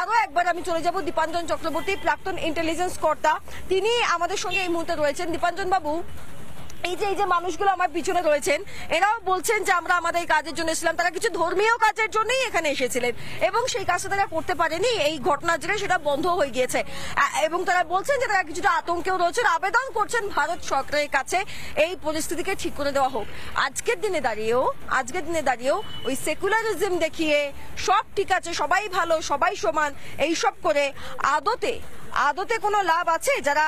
আরো একবার আমি চলে যাব দীপাঞ্জন চক্রবর্তী, প্রাক্তন ইন্টেলিজেন্স কর্তা, তিনি আমাদের সঙ্গে এই মুহূর্তে রয়েছেন। দীপাঞ্জন বাবু, এই যে মানুষগুলো আমার পিছনে রয়েছেন, এরাও বলছেন যে আমরা আমাদের কাজের জন্য এসেছিলাম, তারা কিছু ধর্মীয় কাজের জন্যই এখানে এসেছিলেন এবং সেই কাজটা তারা করতে পারেনি, এই ঘটনার জন্য সেটা বন্ধ হয়ে গিয়েছে এবং তারা বলছেন যে তারা কিছুটা আতঙ্কেও রয়েছেন, আবেদন করছেন ভারত সরকারের কাছে এই পরিস্থিতিকে ঠিক করে দেওয়া হোক। আজকের দিনে দাঁড়িয়েও ওই সেকুলারিজম দেখিয়ে সব ঠিক আছে, সবাই ভালো, সবাই সমান, এইসব করে আদতে কোনো লাভ আছে? যারা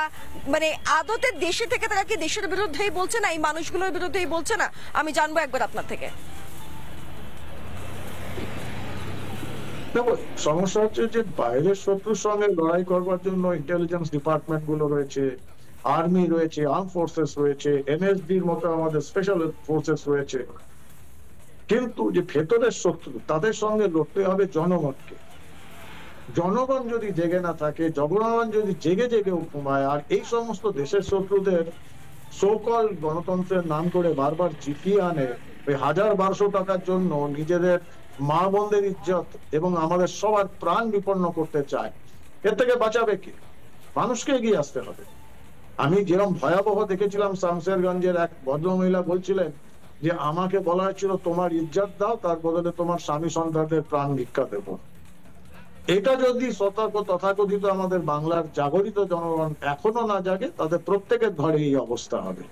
মানে আদতে দেশে থেকে তারা কি দেশের বিরুদ্ধেই বলছে না, এই মানুষগুলোর বিরুদ্ধেই বলছে না? আমি জানবো একবার আপনার থেকে। দেখো, সমস্যা হচ্ছে যে বাইরের শত্রুর সঙ্গে লড়াই করবার জন্য ইন্টেলিজেন্স ডিপার্টমেন্ট গুলো রয়েছে, আর্মি রয়েছে, আর্ম ফোর্সেস রয়েছে, এনএসডির মতো আমাদের স্পেশাল ফোর্সেস রয়েছে, কিন্তু যে ভেতরের শত্রু তাদের সঙ্গে লড়তে হবে জনগণকে। জনগণ যদি জেগে না থাকে, জনগণ যদি জেগে ঘুমায়, আর এই সমস্ত দেশের শত্রুদের সোকল গণতন্ত্রের নাম করে বারবার জিতিয়ে আনে, ওই ১,১২০০ টাকার জন্য নিজেদের মা বোনদের ইজ্জত এবং আমাদের সবার প্রাণ বিপন্ন করতে চায়, এর থেকে বাঁচাবে কি? মানুষকে এগিয়ে আসতে হবে। আমি যেরকম ভয়াবহ দেখেছিলাম, শামশেরগঞ্জের এক ভদ্রমহিলা বলছিলেন যে আমাকে বলা হয়েছিল তোমার ইজ্জত দাও, তার বদলে তোমার স্বামী সন্তানদের প্রাণ ভিক্ষা দেবো। এটা যদি তথাকথিত আমাদের বাংলার জাগরিত জনগণ এখনো না জাগে, তাদের প্রত্যেকের ঘরে এই অবস্থা হবে।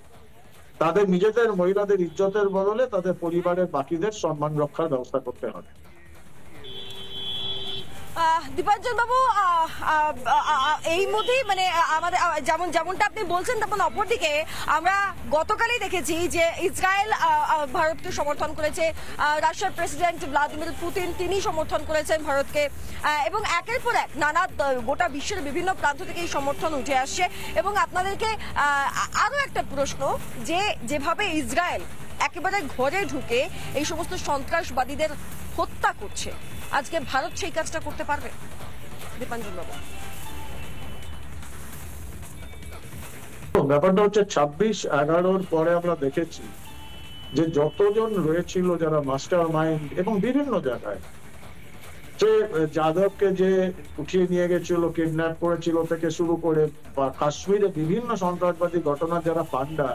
তাদের নিজেদের মহিলাদের ইজ্জতের বদলে তাদের পরিবারের বাকিদের সম্মান রক্ষার ব্যবস্থা করতে হবে। দীপাঞ্জন বাবু, এই মধ্যেই মানে আমাদের যেমনটা আপনি বলছেন, তেমন অপরদিকে আমরা গতকালই দেখেছি যে ইসরায়েল ভারতকে সমর্থন করেছে, রাশিয়ার প্রেসিডেন্ট ভ্লাদিমির পুতিন তিনি সমর্থন করেছেন ভারতকে, এবং একের পর এক নানা গোটা বিশ্বের বিভিন্ন প্রান্ত থেকে এই সমর্থন উঠে আসছে। এবং আপনাদেরকে আরো একটা প্রশ্ন, যে যেভাবে ইসরায়েল একেবারে ঘরে ঢুকে এই সমস্ত সন্ত্রাসবাদীদের হত্যা করছে, আজকে ভারত সেই কাজটা করতে পারবে? দীপাঞ্জন বাবু, ব্যাপারটা হচ্ছে ২৬/১১ পরে আমরা দেখেছি যে যতজন রয়েছিল যারা মাস্টার মাইন্ড এবং বিভিন্ন জায়গায়, যে যাদবকে যে উঠিয়ে নিয়ে গেছিল, কিডন্যাপ করেছিল থেকে শুরু করে, বা কাশ্মীরে বিভিন্ন সন্ত্রাসবাদী ঘটনার যারা পান্ডা,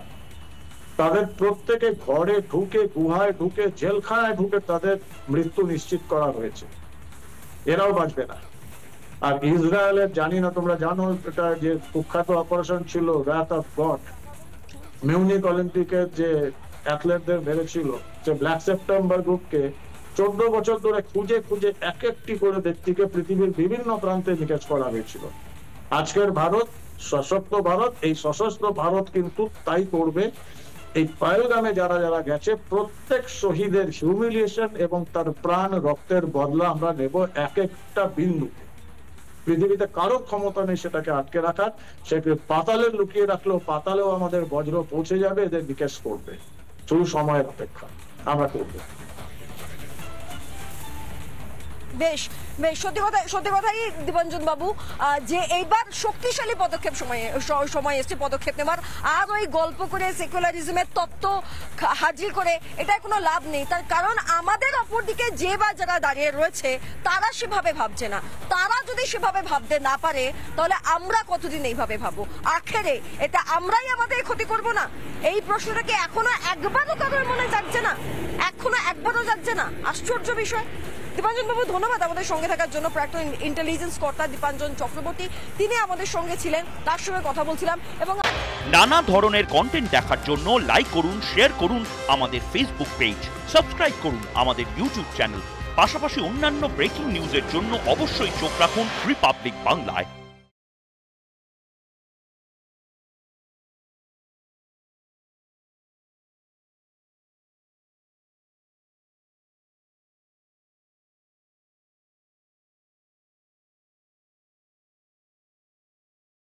তাদের প্রত্যেকে ঘরে ঢুকে, গুহায় ঢুকে, জেলখানায় ঢুকে তাদের মৃত্যু নিশ্চিত করা হয়েছে। এরাও বাঁচবে না। আর ইসরায়েলের, জানি না তোমরা জানো, এটা যে কুখ্যাত অপারেশন ছিল রাত অফ গড, মিউনিক অলিম্পিকের যে অ্যাথলেটদের মেরেছিল, যে ব্ল্যাক সেপ্টেম্বর গ্রুপকে 14 বছর ধরে খুঁজে এক একটি করে ব্যক্তিকে পৃথিবীর বিভিন্ন প্রান্তে নিকেশ করা হয়েছিল। আজকের ভারত, সশস্ত্র ভারত, এই সশস্ত্র ভারত কিন্তু তাই করবে। এই পহেলগামে যারা গেছে, প্রত্যেক শহীদের হিউমিলিয়েশন এবং তার প্রাণ রক্তের বদলা আমরা নেব এক একটা বিন্দু। পৃথিবীতে কারো ক্ষমতা নেই সেটাকে আটকে রাখার। সেকে পাতালে লুকিয়ে রাখলেও পাতালেও আমাদের বজ্র পৌঁছে যাবে, এদের নিকেশ করবে। শুধু সময়ের অপেক্ষা, আমরা করবো। বেশ বেশ, সত্যি কথাই দীপাঞ্জন বাবু, যে এইবার শক্তিশালী পদক্ষেপ সময় এসছে পদক্ষেপ নেবার। আর ওই গল্প করে সেকুলারিজমের তত্ত্ব হাজির করে এটার কোনো লাভ নেই। তার কারণ আমাদের অপরদিকে যে বা যারা দাঁড়িয়ে রয়েছে তারা সেভাবে ভাবছে না। তারা যদি সেভাবে ভাবতে না পারে, তাহলে আমরা কতদিন এইভাবে ভাববো? আখেরে এটা আমরাই আমাদের ক্ষতি করব না? এই প্রশ্নটাকে এখনো একবারও কারোর মনে জাগছে না, এখনো একবারও জাগছে না। আশ্চর্য বিষয়। দীপাঞ্জন বাবু, ধন্যবাদ আমাদের সঙ্গে থাকার জন্য। প্রাক্তন ইন্টেলিজেন্স কর্তা দীপাঞ্জন চক্রবর্তী, তিনি আমাদের সঙ্গে ছিলেন, তার সঙ্গে কথা বলছিলাম। এবং নানা ধরনের কন্টেন্ট দেখার জন্য লাইক করুন, শেয়ার করুন আমাদের ফেসবুক পেজ, সাবস্ক্রাইব করুন আমাদের ইউটিউব চ্যানেল। পাশাপাশি অন্যান্য ব্রেকিং নিউজের জন্য অবশ্যই চোখ রাখুন রিপাবলিক বাংলায়।